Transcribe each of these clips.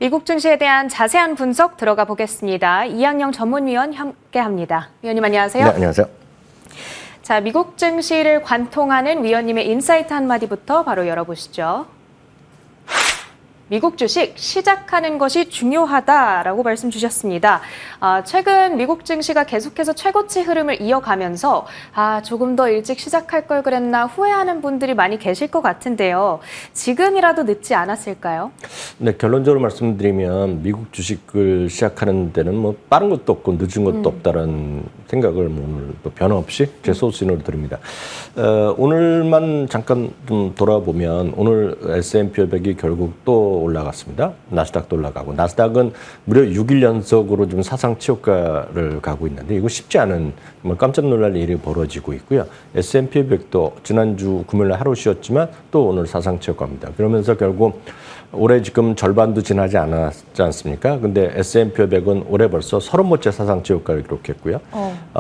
미국 증시에 대한 자세한 분석 들어가 보겠습니다. 이학영 전문위원 함께합니다. 위원님 안녕하세요. 네, 안녕하세요. 자, 미국 증시를 관통하는 위원님의 인사이트 한마디부터 바로 열어보시죠. 미국 주식 시작하는 것이 중요하다라고 말씀 주셨습니다. 최근 미국 증시가 계속해서 최고치 흐름을 이어가면서 조금 더 일찍 시작할 걸 그랬나 후회하는 분들이 많이 계실 것 같은데요. 지금이라도 늦지 않았을까요? 네, 결론적으로 말씀드리면 미국 주식을 시작하는 데는 뭐 빠른 것도 없고 늦은 것도 없다라는 생각을 오늘 또 변함없이 제 소신으로 드립니다. 오늘만 잠깐 좀 돌아보면 오늘 S&P 500이 결국 또 올라갔습니다. 나스닥도 올라가고 나스닥은 무려 6일 연속으로 좀 사상 최고가를 가고 있는데 이거 쉽지 않은 정말 깜짝 놀랄 일이 벌어지고 있고요. S&P 500도 지난주 금요일 하루 쉬었지만 또 오늘 사상 최고가입니다. 그러면서 결국 올해 지금 절반도 지나지 않았지 않습니까? 근데 S&P 500은 올해 벌써 30번째 사상 최고가를 기록했고요.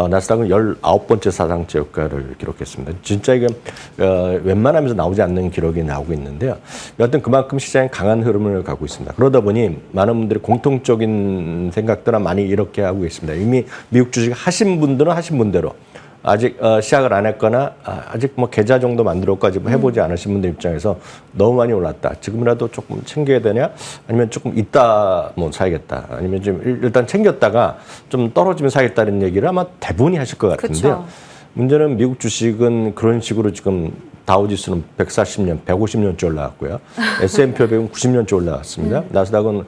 나스닥은 19번째 사상 최고가를 기록했습니다. 진짜 이게 웬만하면서 나오지 않는 기록이 나오고 있는데요. 여하튼 그만큼 시장이 강한 흐름을 가고 있습니다. 그러다 보니 많은 분들이 공통적인 생각들은 많이 이렇게 하고 계십니다. 이미 미국 주식 하신 분들은 하신 분대로 아직 시작을 안 했거나 아직 뭐 계좌 정도 만들어까지 해보지 않으신 분들 입장에서 너무 많이 올랐다. 지금이라도 조금 챙겨야 되냐? 아니면 조금 이따 뭐 사야겠다. 아니면 좀 일단 챙겼다가 좀 떨어지면 사야겠다는 얘기를 아마 대부분이 하실 것 같은데요. 그쵸. 문제는 미국 주식은 그런 식으로 지금 다우지수는 140년, 150년째 올라갔고요. S&P 500은 90년째 올라갔습니다. 나스닥은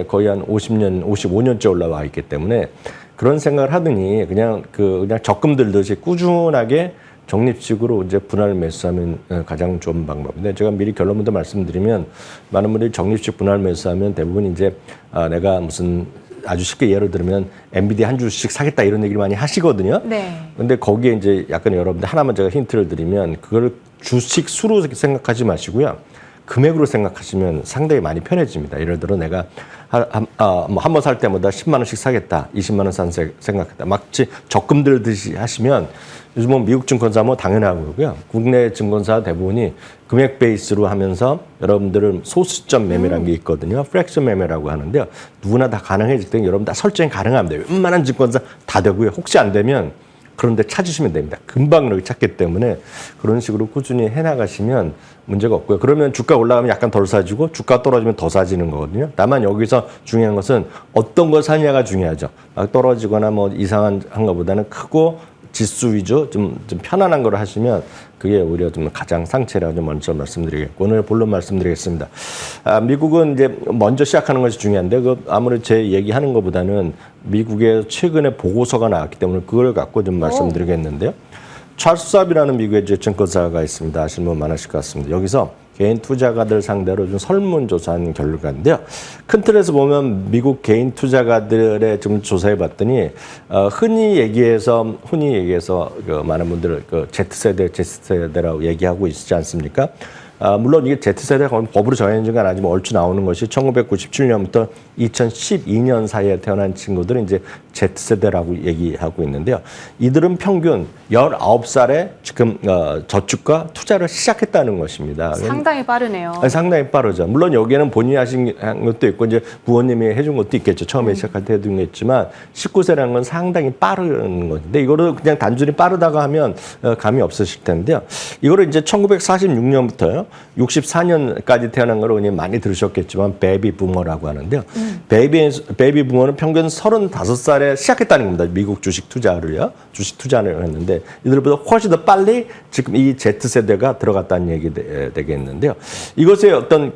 거의 한 50년, 55년째 올라와 있기 때문에 그런 생각을 하더니 그냥 적금 들듯이 꾸준하게 적립식으로 이제 분할 매수하면 가장 좋은 방법인데 제가 미리 결론부터 말씀드리면 많은 분들이 적립식 분할 매수하면 대부분 이제 내가 무슨 아주 쉽게 예를 들면 엔비디아 한 주씩 사겠다 이런 얘기를 많이 하시거든요. 네. 근데 거기에 이제 약간 여러분들 하나만 제가 힌트를 드리면 그걸 주식 수로 생각하지 마시고요. 금액으로 생각하시면 상당히 많이 편해집니다. 예를 들어 내가 한 번 살 때마다 10만 원씩 사겠다, 20만 원 산 생각했다. 마치 적금 들듯이 하시면 요즘은 미국 증권사 뭐 당연하고요. 국내 증권사 대부분이 금액 베이스로 하면서 여러분들은 소수점 매매라는 게 있거든요. 프랙션 매매라고 하는데요. 누구나 다 가능해질 때 여러분 다 설정이 가능합니다. 웬만한 증권사 다 되고요. 혹시 안 되면 그런데 찾으시면 됩니다. 금방 이렇게 찾기 때문에 그런 식으로 꾸준히 해나가시면 문제가 없고요. 그러면 주가 올라가면 약간 덜 사지고 주가 떨어지면 더 사지는 거거든요. 다만 여기서 중요한 것은 어떤 걸 사냐가 중요하죠. 막 떨어지거나 뭐 이상한 것보다는 크고 지수 위주 좀 편안한 걸 하시면 그게 오히려 좀 가장 상체라고 좀 먼저 말씀드리겠고 오늘 본론 말씀드리겠습니다. 미국은 이제 먼저 시작하는 것이 중요한데 아무래도 제 얘기하는 것보다는 미국의 최근에 보고서가 나왔기 때문에 그걸 갖고 좀 말씀드리겠는데요. 찰스 왑이라는 미국의 증권사가 있습니다. 아시는 분 많으실 것 같습니다. 여기서 개인 투자가들 상대로 좀 설문조사한 결과인데요. 큰 틀에서 보면 미국 개인 투자가들의 좀 조사해 봤더니 흔히 얘기해서 그 많은 분들 그 Z세대라고 얘기하고 있지 않습니까? 물론 이게 Z세대가 법으로 정해진 건 아니지만 얼추 나오는 것이 1997년부터 2012년 사이에 태어난 친구들은 이제 Z세대라고 얘기하고 있는데요. 이들은 평균 19살에 지금 저축과 투자를 시작했다는 것입니다. 상당히 빠르네요. 상당히 빠르죠. 물론 여기에는 본인이 하신 것도 있고 이제 부모님이 해준 것도 있겠죠. 처음에 시작할 때 해준 게 있지만 19세라는 건 상당히 빠른 건데 이거를 그냥 단순히 빠르다고 하면 감이 없으실 텐데요. 이거를 이제 1946년부터요. 64년까지 태어난 걸 그냥 많이 들으셨겠지만 베이비 부머라고 하는데요. 베이비 부머는 평균 35살에 시작했다는 겁니다. 미국 주식 투자를요. 주식 투자를 했는데 이들보다 훨씬 더 빨리 지금 이 Z세대가 들어갔다는 얘기 되겠는데요. 이것의 어떤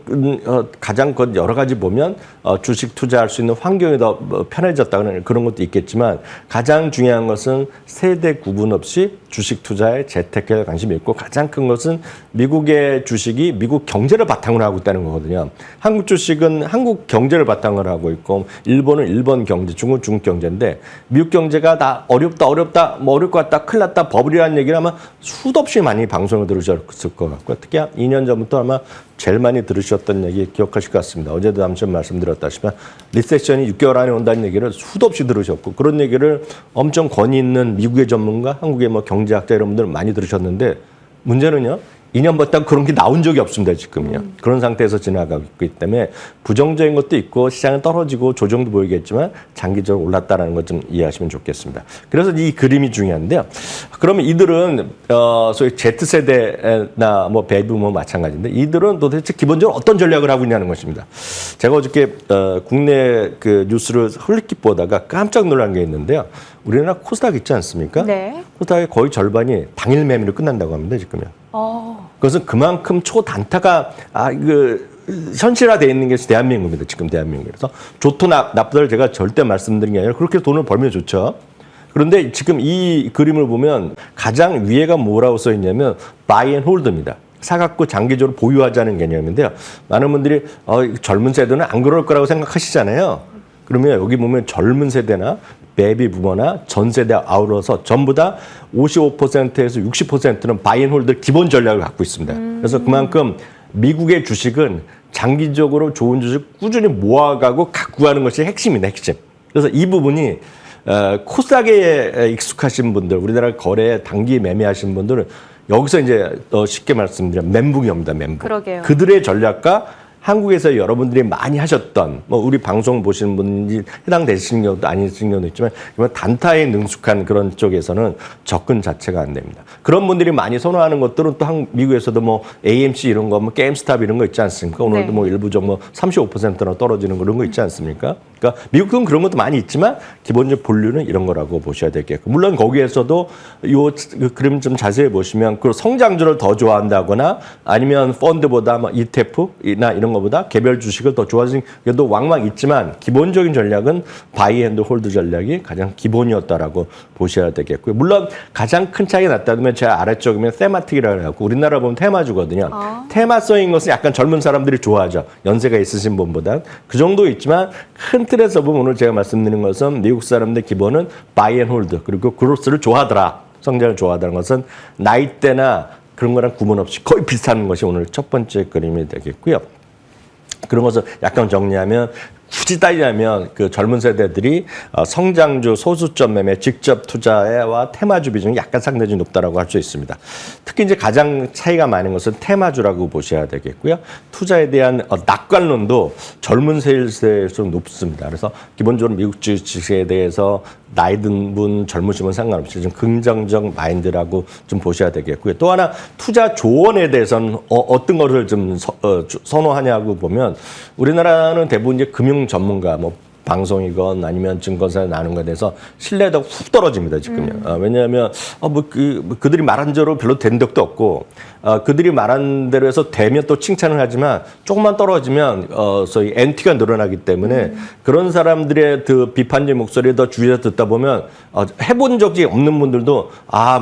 가장 여러 가지 보면 주식 투자할 수 있는 환경이 더 편해졌다는 그런 것도 있겠지만 가장 중요한 것은 세대 구분 없이 주식 투자에 재테크에 관심이 있고 가장 큰 것은 미국의 주식이 미국 경제를 바탕으로 하고 있다는 거거든요. 한국 주식은 한국 경제를 바탕으로 하고 있고 일본은 일본 경제, 중국은 중국 경제인데 미국 경제가 다 어렵다, 뭐 어려울 것 같다, 큰일 났다, 버블이라는 얘기를 아마 수도 없이 많이 방송을 들으셨을 것 같고요. 특히 2년 전부터 아마 제일 많이 들으셨던 얘기 기억하실 것 같습니다. 어제도 한번 말씀드렸다시피 리세션이 6개월 안에 온다는 얘기를 수도 없이 들으셨고 그런 얘기를 엄청 권위 있는 미국의 전문가, 한국의 뭐 경제학자 여러분들 많이 들으셨는데 문제는요. 2년부터 그런 게 나온 적이 없습니다, 지금요. 그런 상태에서 지나가고 있기 때문에 부정적인 것도 있고 시장은 떨어지고 조정도 보이겠지만 장기적으로 올랐다는 것 좀 이해하시면 좋겠습니다. 그래서 이 그림이 중요한데요. 그러면 이들은 소위 Z세대나 뭐 베이비부모 마찬가지인데 이들은 도대체 기본적으로 어떤 전략을 하고 있냐는 것입니다. 제가 어저께 국내 그 뉴스를 흘릿 보다가 깜짝 놀란 게 있는데요. 우리나라 코스닥 있지 않습니까? 네. 코스닥의 거의 절반이 당일 매매로 끝난다고 합니다, 지금요. 그것은 그만큼 초단타가 현실화되어 있는 것이 대한민국입니다. 지금 대한민국에. 그래서 좋고 나쁘다를 제가 절대 말씀드린 게 아니라 그렇게 돈을 벌면 좋죠. 그런데 지금 이 그림을 보면 가장 위에가 뭐라고 써 있냐면 buy and hold입니다. 사갖고 장기적으로 보유하자는 개념인데요. 많은 분들이 젊은 세대는 안 그럴 거라고 생각하시잖아요. 그러면 여기 보면 젊은 세대나 베이비 부모나 전 세대 아우러서 전부 다 55%에서 60%는 바이 앤 홀드 기본 전략을 갖고 있습니다. 그래서 그만큼 미국의 주식은 장기적으로 좋은 주식 꾸준히 모아가고 갖고 가는 것이 핵심입니다. 핵심. 그래서 이 부분이 코스닥에 익숙하신 분들, 우리나라 거래에 단기 매매하신 분들은 여기서 이제 쉽게 말씀드리면 멘붕이 옵니다. 멘붕. 그러게요. 그들의 전략과 한국에서 여러분들이 많이 하셨던 뭐 우리 방송 보시는 분이 해당되시는 경우도 아니신 경우도 있지만 단타에 능숙한 그런 쪽에서는 접근 자체가 안 됩니다. 그런 분들이 많이 선호하는 것들은 또 미국에서도 뭐 AMC 이런 거, 뭐 게임스탑 이런 거 있지 않습니까? 오늘도 네. 뭐 일부적 뭐 35%나 떨어지는 그런 거 있지 않습니까? 그러니까 미국은 그런 것도 많이 있지만 기본적 본류는 이런 거라고 보셔야 되겠고 물론 거기에서도 요 그림 좀 자세히 보시면 그 성장주를 더 좋아한다거나 아니면 펀드보다 뭐 ETF나 이런 거보다 개별 주식을 더 좋아하시는 게도 왕왕 있지만 기본적인 전략은 바이 앤드 홀드 전략이 가장 기본이었다라고 보셔야 되겠고요. 물론 가장 큰 차이가 났다면 제가 아래쪽이면 테마틱이라고 해갖고 우리나라 보면 테마주거든요. 테마성인 것은 약간 젊은 사람들이 좋아하죠. 연세가 있으신 분보다 그 정도 있지만 큰 틀에서 보면 오늘 제가 말씀드리는 것은 미국 사람들 기본은 바이 앤 홀드 그리고 그로스를 좋아하더라. 성장을 좋아하다는 것은 나이대나 그런 거랑 구분 없이 거의 비슷한 것이 오늘 첫 번째 그림이 되겠고요. 그런 것을 약간 정리하면 굳이 따지자면 그 젊은 세대들이 성장주, 소수점 매매, 직접 투자와 테마주 비중이 약간 상대적으로 높다라고 할 수 있습니다. 특히 이제 가장 차이가 많은 것은 테마주라고 보셔야 되겠고요. 투자에 대한 낙관론도 젊은 세대에서 높습니다. 그래서 기본적으로 미국 주식에 대해서 나이 든 분, 젊으신 분 상관없이 좀 긍정적 마인드라고 좀 보셔야 되겠고요. 또 하나 투자 조언에 대해서는 어떤 거를 좀 선호하냐고 보면 우리나라는 대부분 이제 금융 전문가 뭐 방송이건 아니면 증권사에 나눈 것에 대해서 신뢰도가 훅 떨어집니다, 지금요. 왜냐하면 그들이 말한 대로 별로 된 적도 없고 그들이 말한 대로 해서 되면 또 칭찬을 하지만 조금만 떨어지면 소위 엔티가 늘어나기 때문에 그런 사람들의 그 비판적 목소리를 더 주위에서 듣다 보면 해본 적이 없는 분들도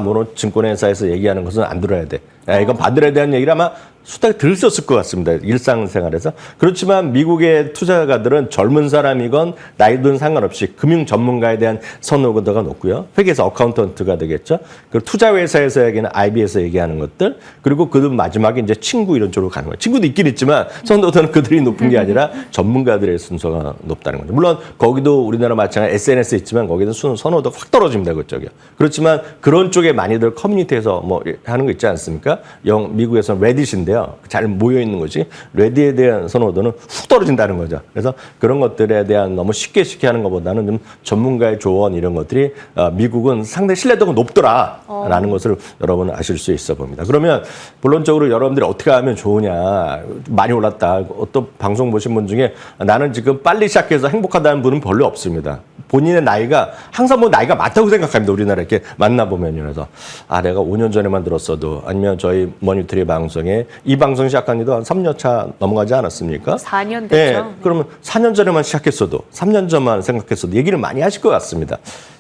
뭐 증권회사에서 얘기하는 것은 안 들어야 돼. 이건 받으려야 되는 얘기를 아마 수다에 들었을 것 같습니다. 일상생활에서. 그렇지만 미국의 투자가들은 젊은 사람이건 나이든 상관없이 금융 전문가에 대한 선호도가 높고요. 회계사 어카운턴트가 되겠죠. 그리고 투자회사에서 얘기하는 IB에서 얘기하는 것들 그리고 그 마지막에 이제 친구 이런 쪽으로 가는 거예요. 친구도 있긴 있지만 선호도는 그들이 높은 게 아니라 전문가들의 순서가 높다는 거죠. 물론 거기도 우리나라 마찬가지 SNS 있지만 거기는 선호도가 확 떨어집니다. 그쪽이요. 그렇지만 그런 쪽에 많이들 커뮤니티에서 뭐 하는 거 있지 않습니까? 미국에서는 레딧인데 잘 모여 있는 것이 레디에 대한 선호도는 훅 떨어진다는 거죠. 그래서 그런 것들에 대한 너무 쉽게 하는 것보다는 좀 전문가의 조언 이런 것들이 미국은 상당히 신뢰도가 높더라라는 것을 여러분 아실 수 있어 봅니다. 그러면 본론적으로 여러분들이 어떻게 하면 좋으냐 많이 올랐다. 어떤 방송 보신 분 중에 나는 지금 빨리 시작해서 행복하다는 분은 별로 없습니다. 본인의 나이가 항상 뭐 나이가 많다고 생각합니다. 우리나라 이렇게 만나보면요. 그래서 내가 5년 전에만 들었어도 아니면 저희 머니터리 방송에 이 방송 시작한 지도 한 3년 차 넘어가지 않았습니까? 4년 됐죠. 네, 그러면 4년 전에만 시작했어도 3년 전만 생각했어도 얘기를 많이 하실 것 같습니다.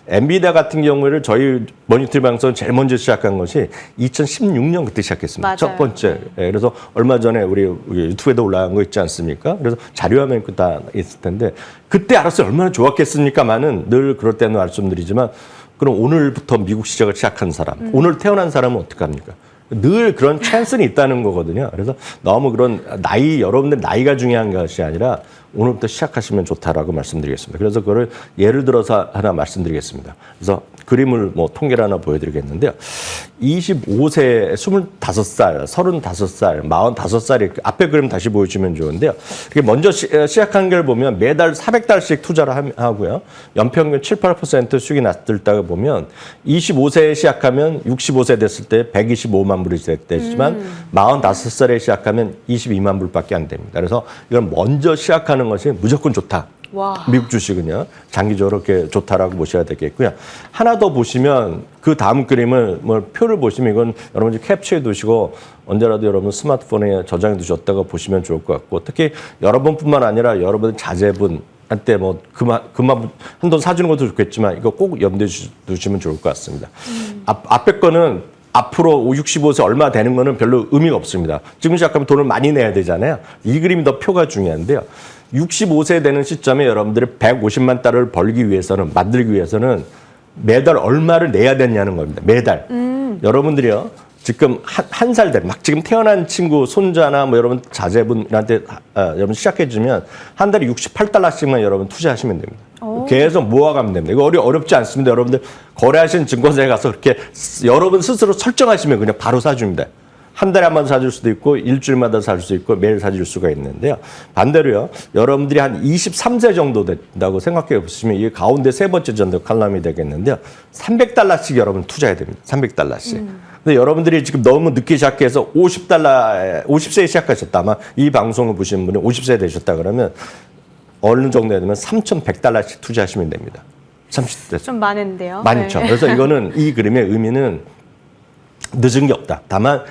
엔비디아 같은 경우를 저희 머니터리 방송 제일 먼저 시작한 것이 2016년 그때 시작했습니다. 맞아요. 첫 번째. 네, 그래서 얼마 전에 우리 유튜브에도 올라간 거 있지 않습니까? 그래서 자료화면 다 있을 텐데 그때 알았어요. 얼마나 좋았겠습니까만은 늘 그럴 때는 말씀드리지만 그럼 오늘부터 미국 시작을 시작한 사람, 오늘 태어난 사람은 어떡합니까? 늘 그런 찬스는 있다는 거거든요. 그래서 너무 그런 여러분들 나이가 중요한 것이 아니라 오늘부터 시작하시면 좋다라고 말씀드리겠습니다. 그래서 그거를 예를 들어서 하나 말씀드리겠습니다. 그래서 그림을 뭐 통계를 하나 보여드리겠는데요. 25세, 25살, 35살, 45살이 앞에 그림 다시 보여주시면 좋은데요. 먼저 시작한 걸 보면 매달 400달러씩 투자를 하고요. 연평균 7, 8% 수익이 났다고 보면 25세에 시작하면 65세 됐을 때 125만 불이 됐지만 45살에 시작하면 22만 불밖에 안 됩니다. 그래서 이건 먼저 시작하는 것이 무조건 좋다. 와. 미국 주식은요, 장기적으로 이렇게 좋다라고 보셔야 되겠고요. 하나 더 보시면 그 다음 그림을 표를 보시면 이건 여러분이 캡처해 두시고 언제라도 여러분 스마트폰에 저장해 두셨다가 보시면 좋을 것 같고, 특히 여러분뿐만 아니라 여러분 자제분 한때 뭐 그만 한돈 사주는 것도 좋겠지만 이거 꼭 염두에 두시면 좋을 것 같습니다. 앞에 거는 앞으로 65세 얼마 되는 거는 별로 의미가 없습니다. 지금 시작하면 돈을 많이 내야 되잖아요. 이 그림이 더 표가 중요한데요. 65세 되는 시점에 여러분들이 150만 달러를 벌기 위해서는, 만들기 위해서는 매달 얼마를 내야 되냐는 겁니다. 매달. 여러분들이요, 지금 한 살 된, 막 지금 태어난 친구, 손자나 뭐 여러분 자제분한테 여러분 시작해주면 한 달에 68달러씩만 여러분 투자하시면 됩니다. 계속 모아가면 됩니다. 이거 어렵지 않습니다. 여러분들 거래하시는 증권사에 가서 그렇게 여러분 스스로 설정하시면 그냥 바로 사줍니다. 한 달에 한 번 사줄 수도 있고 일주일마다 살 수 있고 매일 사줄 수가 있는데요. 반대로요, 여러분들이 한 23세 정도 된다고 생각해 보시면 이게 가운데 세 번째 정도 칼럼이 되겠는데요. 300달러씩 여러분 투자해야 됩니다. 300달러씩. 근데 여러분들이 지금 너무 늦게 시작해서 50세에 시작하셨다. 아마 이 방송을 보시는 분이 50세 되셨다 그러면 어느 정도 되면 3,100달러씩 투자하시면 됩니다. 30대. 좀 많은데요. 많죠. 네. 그래서 이거는 이 그림의 의미는 늦은 게 없다. 다만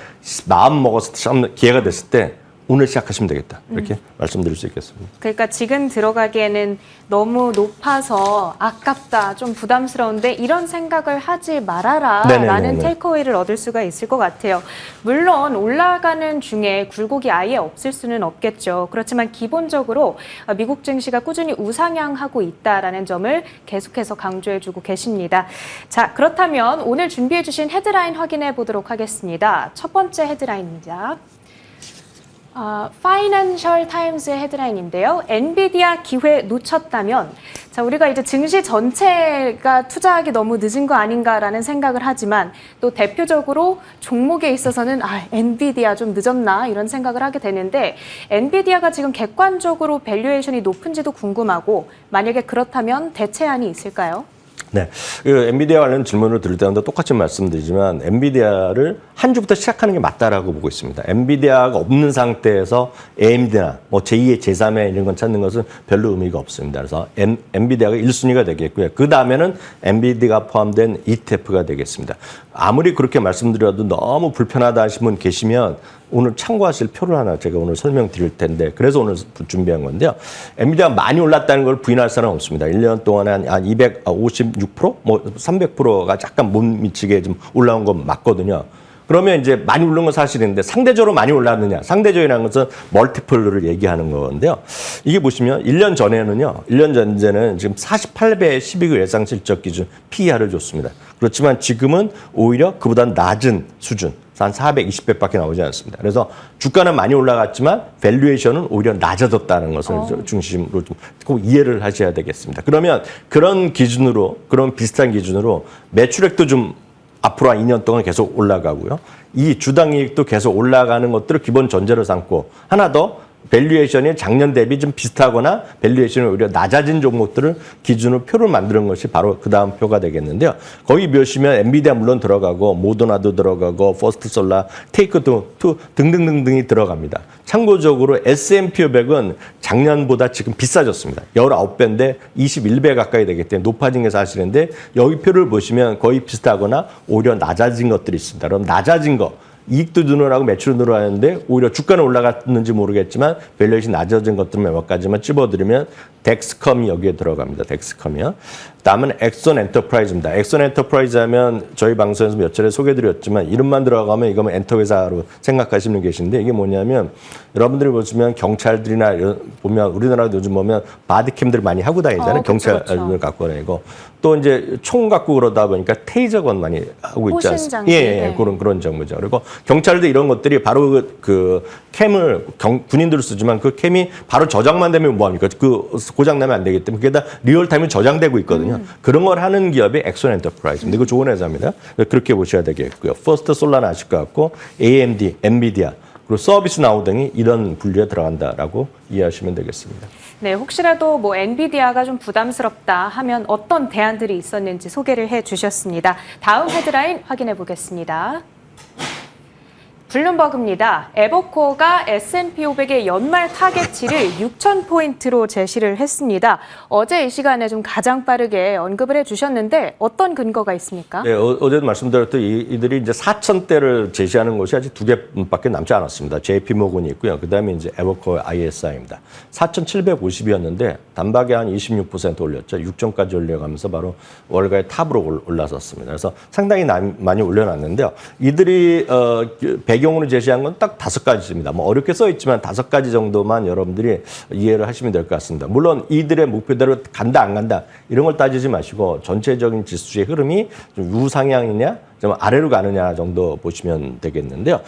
마음 먹어서 기회가 됐을 때 오늘 시작하시면 되겠다. 이렇게 말씀드릴 수 있겠습니다. 그러니까 지금 들어가기에는 너무 높아서 아깝다, 좀 부담스러운데 이런 생각을 하지 말아라 라는 테이크어웨이를 얻을 수가 있을 것 같아요. 물론 올라가는 중에 굴곡이 아예 없을 수는 없겠죠. 그렇지만 기본적으로 미국 증시가 꾸준히 우상향하고 있다라는 점을 계속해서 강조해주고 계십니다. 자, 그렇다면 오늘 준비해 주신 헤드라인 확인해 보도록 하겠습니다. 첫 번째 헤드라인입니다. 파이낸셜 타임스의 헤드라인인데요. 엔비디아 기회 놓쳤다면, 자, 우리가 이제 증시 전체가 투자하기 너무 늦은 거 아닌가라는 생각을 하지만 또 대표적으로 종목에 있어서는 엔비디아 좀 늦었나 이런 생각을 하게 되는데, 엔비디아가 지금 객관적으로 밸류에이션이 높은지도 궁금하고, 만약에 그렇다면 대체안이 있을까요? 네, 엔비디아 관련 질문을 드릴 때마다 똑같이 말씀드리지만 엔비디아를 한 주부터 시작하는 게 맞다라고 보고 있습니다. 엔비디아가 없는 상태에서 AMD나 뭐 제2의 제3의 이런 건 찾는 것은 별로 의미가 없습니다. 그래서 엔비디아가 1순위가 되겠고요. 그 다음에는 엔비디아가 포함된 ETF가 되겠습니다. 아무리 그렇게 말씀드려도 너무 불편하다 하신 분 계시면 오늘 참고하실 표를 하나 제가 오늘 설명드릴 텐데, 그래서 오늘 준비한 건데요. 엔비디아가 많이 올랐다는 걸 부인할 사람은 없습니다. 1년 동안에 한 256%? 뭐 300%가 약간 못 미치게 좀 올라온 건 맞거든요. 그러면 이제 많이 오른 건 사실인데 상대적으로 많이 올랐느냐? 상대적이라는 것은 멀티플을 얘기하는 건데요. 이게 보시면 1년 전에는요. 1년 전에는 지금 48배의 12그 예상 실적 기준 PER을 줬습니다. 그렇지만 지금은 오히려 그보다 낮은 수준, 한 420배밖에 나오지 않습니다. 그래서 주가는 많이 올라갔지만 밸류에이션은 오히려 낮아졌다는 것을 중심으로 좀 꼭 이해를 하셔야 되겠습니다. 그러면 그런 기준으로, 그런 비슷한 기준으로 매출액도 좀 앞으로 한 2년 동안 계속 올라가고요. 이 주당 이익도 계속 올라가는 것들을 기본 전제로 삼고, 하나 더 밸류에이션이 작년 대비 좀 비슷하거나 밸류에이션이 오히려 낮아진 종목들을 기준으로 표를 만드는 것이 바로 그 다음 표가 되겠는데요. 거기 보시면 엔비디아 물론 들어가고 모더나도 들어가고 퍼스트솔라, 테이크투 등등등등이 들어갑니다. 참고적으로 S&P 500은 작년보다 지금 비싸졌습니다. 19배인데 21배 가까이 되기 때문에 높아진 게 사실인데, 여기 표를 보시면 거의 비슷하거나 오히려 낮아진 것들이 있습니다. 그럼 낮아진 거, 이익도 늘어나고 매출도 늘어나는데 오히려 주가는 올라갔는지 모르겠지만 밸류에이션이 낮아진 것들 몇 가지만 찝어드리면 덱스컴이 여기에 들어갑니다. 덱스컴이요. 다음은 엑손 엔터프라이즈입니다. 엑손 엔터프라이즈 하면 저희 방송에서 몇 차례 소개드렸지만 이름만 들어가면 이거면 엔터 회사로 생각하시는 분 계신데 이게 뭐냐면 여러분들이 보시면 경찰들이나 이런 보면 우리나라도 요즘 보면 바디캠들 많이 하고 다니잖아요. 경찰들 갖고 다니고 또 이제 총 갖고 그러다 보니까 테이저건 많이 하고 있지 않습니까? 예, 그런 정보죠. 그리고 경찰도 이런 것들이 바로 그 캠을 군인들 쓰지만 그 캠이 바로 저장만 되면 뭐합니까? 그 고장 나면 안 되기 때문에 그게 다 리얼타임에 저장되고 있거든요. 그런 걸 하는 기업이 엑손 엔터프라이즈입니다. 이거 좋은 회사입니다. 그렇게 보셔야 되겠고요. 퍼스트 솔라나 아실 것 같고 AMD, 엔비디아 그리고 서비스 나우 등이 이런 분류에 들어간다라고 이해하시면 되겠습니다. 네, 혹시라도 뭐 엔비디아가 좀 부담스럽다 하면 어떤 대안들이 있었는지 소개를 해주셨습니다. 다음 헤드라인 확인해 보겠습니다. 블룸버그입니다. 에버코어가 S&P 500의 연말 타겟치를 6,000포인트로 제시를 했습니다. 어제 이 시간에 좀 가장 빠르게 언급을 해주셨는데 어떤 근거가 있습니까? 네, 어제도 말씀드렸듯 이들이 이제 4,000대를 제시하는 곳이 아직 2개밖에 남지 않았습니다. JP모건이 있고요. 그다음에 이제 에버코어 ISI입니다. 4,750이었는데 단박에 한 26% 올렸죠. 6,000까지 올려가면서 바로 월가의 탑으로 올라섰습니다. 그래서 상당히 많이 올려놨는데요. 이들이 배경으로 제시한 건 딱 5가지입니다. 뭐 어렵게 써 있지만 5가지 정도만 여러분들이 이해를 하시면 될 것 같습니다. 물론 이들의 목표대로 간다 안 간다 이런 걸 따지지 마시고 전체적인 지수의 흐름이 좀 우상향이냐 좀 아래로 가느냐 정도 보시면 되겠는데요.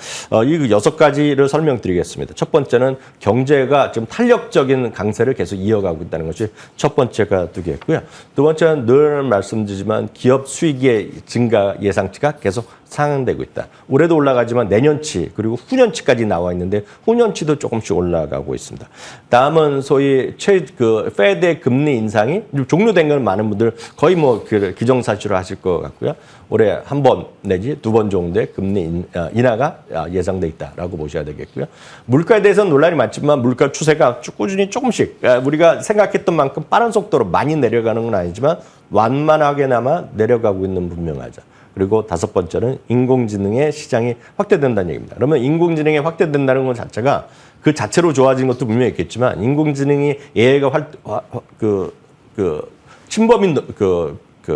이 6가지를 설명드리겠습니다. 첫 번째는 경제가 좀 탄력적인 강세를 계속 이어가고 있다는 것이 첫 번째가 되겠고요. 두 번째는 늘 말씀드리지만 기업 수익의 증가 예상치가 계속 상향되고 있다. 올해도 올라가지만 내년치 그리고 후년치까지 나와 있는데 후년치도 조금씩 올라가고 있습니다. 다음은 소위 페드의 금리 인상이 종료된 건 많은 분들 거의 뭐 기정사실로 하실 것 같고요. 올해 한 번 내지 2번 정도의 금리 인하가 예상돼 있다라고 보셔야 되겠고요. 물가에 대해서는 논란이 많지만 물가 추세가 꾸준히 조금씩 우리가 생각했던 만큼 빠른 속도로 많이 내려가는 건 아니지만 완만하게나마 내려가고 있는 분명하죠. 그리고 5번째는 인공지능의 시장이 확대된다는 얘기입니다. 그러면 인공지능이 확대된다는 것 자체가 그 자체로 좋아진 것도 분명히 있겠지만 인공지능이 AI가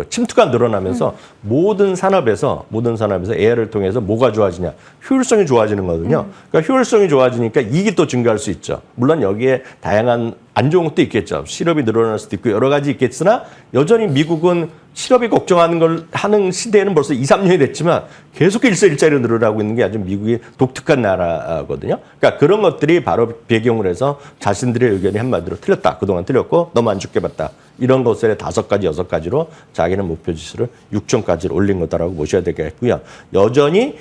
침투가 늘어나면서 모든 산업에서 AI를 통해서 뭐가 좋아지냐? 효율성이 좋아지는 거거든요. 그러니까 효율성이 좋아지니까 이익이 또 증가할 수 있죠. 물론 여기에 다양한 안 좋은 것도 있겠죠. 실업이 늘어날 수도 있고 여러 가지 있겠으나 여전히 미국은 실업이 걱정하는 시대에는 벌써 2, 3년이 됐지만 계속 일자리로 늘어나고 있는 게 아주 미국이 독특한 나라거든요. 그러니까 그런 것들이 바로 배경을 해서 자신들의 의견이 한마디로 틀렸다. 그동안 틀렸고 너무 안 좋게 봤다. 이런 것들의 5가지, 6가지로 자기는 목표 지수를 6,000까지 올린 거다라고 보셔야 되겠고요. 여전히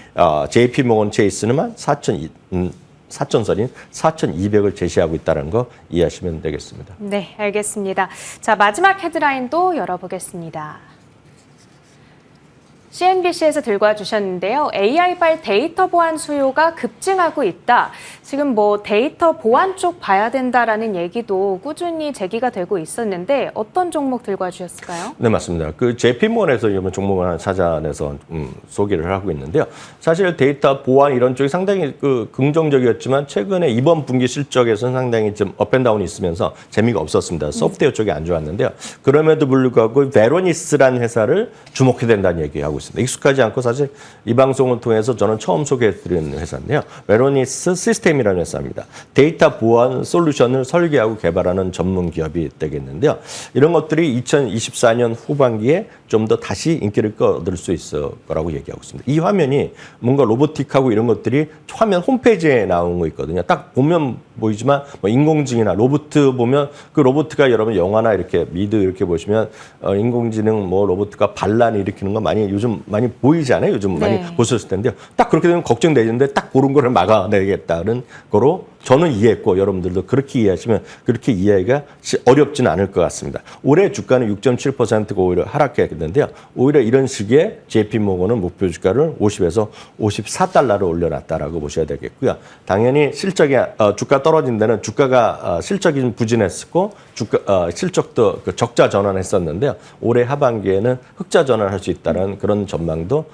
JP모건 체이스는만 4,000선인 4,200을 제시하고 있다는 거 이해하시면 되겠습니다. 네, 알겠습니다. 자, 마지막 헤드라인도 열어보겠습니다. CNBC에서 들고 와주셨는데요. AI발 데이터 보안 수요가 급증하고 있다. 지금 뭐 데이터 보안 쪽 봐야 된다라는 얘기도 꾸준히 제기가 되고 있었는데 어떤 종목 들고 와주셨을까요? 네, 맞습니다. 그 JP모건에서 이번 종목을 하나 찾아내서 소개를 하고 있는데요. 사실 데이터 보안 이런 쪽이 상당히 긍정적이었지만 최근에 이번 분기 실적에서는 상당히 좀 업앤다운이 있으면서 재미가 없었습니다. 소프트웨어 쪽이 안 좋았는데요. 그럼에도 불구하고 베로니스라는 회사를 주목해야 된다는 얘기하고 있습니다. 익숙하지 않고 사실 이 방송을 통해서 저는 처음 소개해드리는 회사인데요. 베로니스 시스템이라는 회사입니다. 데이터 보안 솔루션을 설계하고 개발하는 전문 기업이 되겠는데요. 이런 것들이 2024년 후반기에 좀 더 다시 인기를 끌어들 수 있을 거라고 얘기하고 있습니다. 이 화면이 뭔가 로보틱하고 이런 것들이 화면 홈페이지에 나온 거 있거든요. 딱 보면 보이지만 뭐 인공지능이나 로봇 보면 그 로봇가 여러분 영화나 이렇게 미드 이렇게 보시면 인공지능 뭐 로봇가 반란 일으키는 거 요즘 많이 보이지 않아요? 요즘 네. 많이 보셨을 텐데요. 딱 그렇게 되면 걱정되는데 딱 그런 거를 막아내겠다는 거로 저는 이해했고 여러분들도 그렇게 이해하시면 그렇게 이해가 어렵지는 않을 것 같습니다. 올해 주가는 6.7%가 오히려 하락했는데요. 오히려 이런 시기에 JP모건은 목표 주가를 50에서 54달러로 올려놨다라고 보셔야 되겠고요. 당연히 실적이 주가 떨어진 데는 주가가 실적이 좀 부진했었고 실적도 적자 전환했었는데요. 올해 하반기에는 흑자 전환할 수 있다는 그런 전망도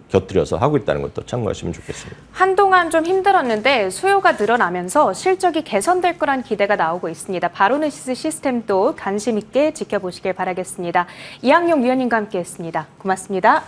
곁들여서 하고 있다는 것도 참고하시면 좋겠습니다. 한동안 좀 힘들었는데 수요가 늘어나면서 실적이 개선될 거란 기대가 나오고 있습니다. 바로니시스 시스템도 관심 있게 지켜보시길 바라겠습니다. 이학용 위원님과 함께했습니다. 고맙습니다.